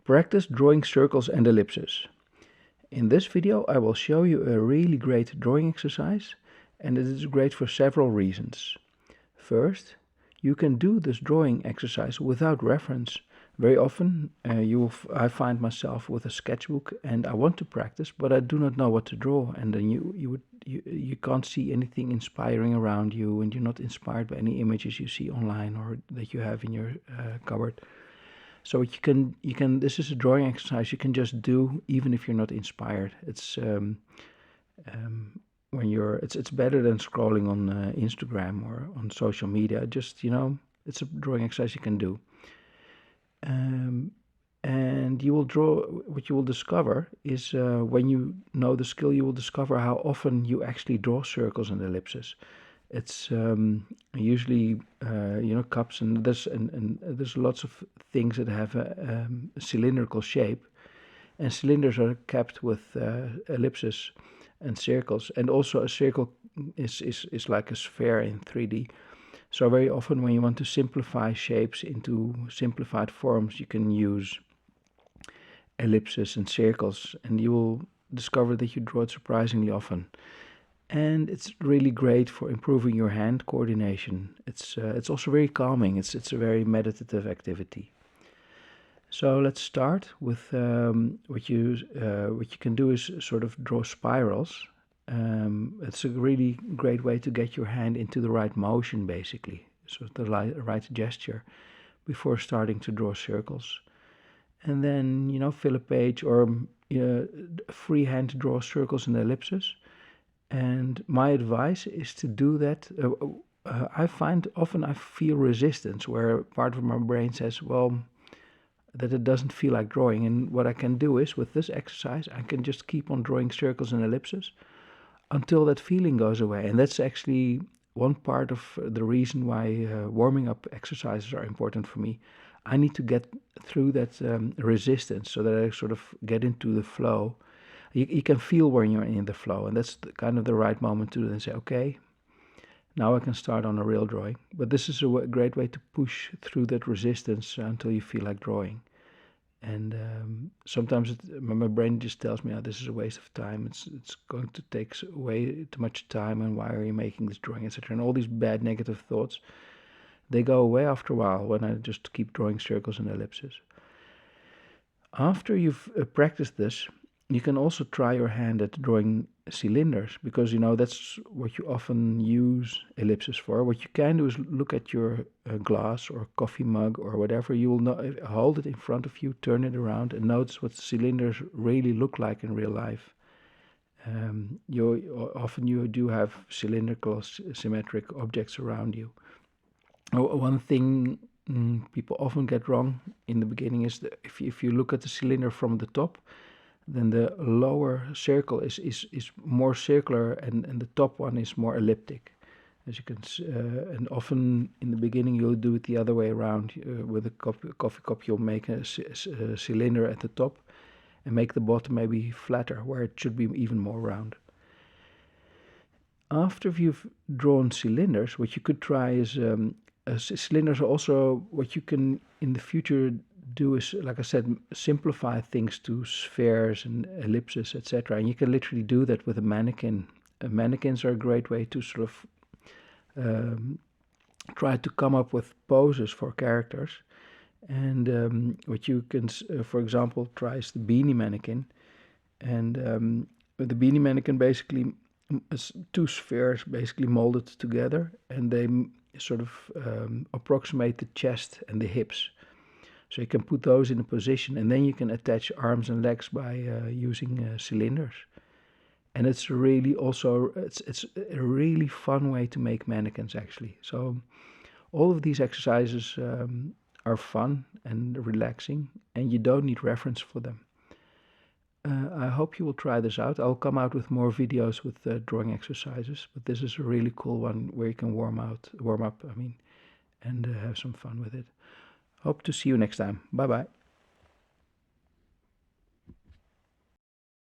Practice drawing circles and ellipses. In this video I will show you a really great drawing exercise, and it is great for several reasons. First, you can do this drawing exercise without reference. Very often I find myself with a sketchbook and I want to practice, but I do not know what to draw, and then you can't see anything inspiring around you, and you're not inspired by any images you see online or that you have in your cupboard. So what you can this is a drawing exercise you can just do even if you're not inspired. It's when you're it's better than scrolling on Instagram or on social media. Just it's a drawing exercise you can do. And you will draw. What you will discover is when you know the skill, you will discover how often you actually draw circles and ellipses. It's usually cups, and there's lots of things that have a cylindrical shape, and cylinders are capped with ellipses and circles, and also a circle is like a sphere in 3D. So very often when you want to simplify shapes into simplified forms, you can use ellipses and circles, and you will discover that you draw it surprisingly often. And it's really great for improving your hand coordination. It's also very calming. It's a very meditative activity. So let's start with what you can do is sort of draw spirals. It's a really great way to get your hand into the right motion, basically, so the right gesture, before starting to draw circles. And then fill a page or freehand to draw circles and ellipses. And my advice is to do that. I find often I feel resistance where part of my brain says, well, that it doesn't feel like drawing. And what I can do is, with this exercise, I can just keep on drawing circles and ellipses until that feeling goes away. And that's actually one part of the reason why warming up exercises are important for me. I need to get through that resistance so that I sort of get into the flow. You can feel when you're in the flow, and that's kind of the right moment to then say, okay, now I can start on a real drawing. But this is a great way to push through that resistance until you feel like drawing. And sometimes my brain just tells me, oh, this is a waste of time. It's going to take way too much time, and why are you making this drawing, etc. And all these bad negative thoughts, they go away after a while when I just keep drawing circles and ellipses. After you've practiced this, you can also try your hand at drawing cylinders, because that's what you often use ellipses for. What you can do is look at your glass or coffee mug or whatever. You will hold it in front of you, turn it around, and notice what cylinders really look like in real life. Often you do have cylindrical, symmetric objects around you. One thing people often get wrong in the beginning is that if you look at the cylinder from the top, then the lower circle is more circular, and the top one is more elliptic. As you can and often in the beginning you'll do it the other way around. With a coffee cup you'll make a cylinder at the top and make the bottom maybe flatter, where it should be even more round. After you've drawn cylinders, what you could try is cylinders are also what you can in the future do is, like I said, simplify things to spheres and ellipses, etc. And you can literally do that with a mannequin. Mannequins are a great way to sort of try to come up with poses for characters. And what you can, for example, try is the beanie mannequin. And the beanie mannequin basically is two spheres basically molded together, and they sort of approximate the chest and the hips. So you can put those in a position, and then you can attach arms and legs by using cylinders. And it's really also it's a really fun way to make mannequins, actually. So all of these exercises are fun and relaxing, and you don't need reference for them. I hope you will try this out. I'll come out with more videos with drawing exercises, but this is a really cool one where you can warm up, and have some fun with it. Hope to see you next time. Bye bye.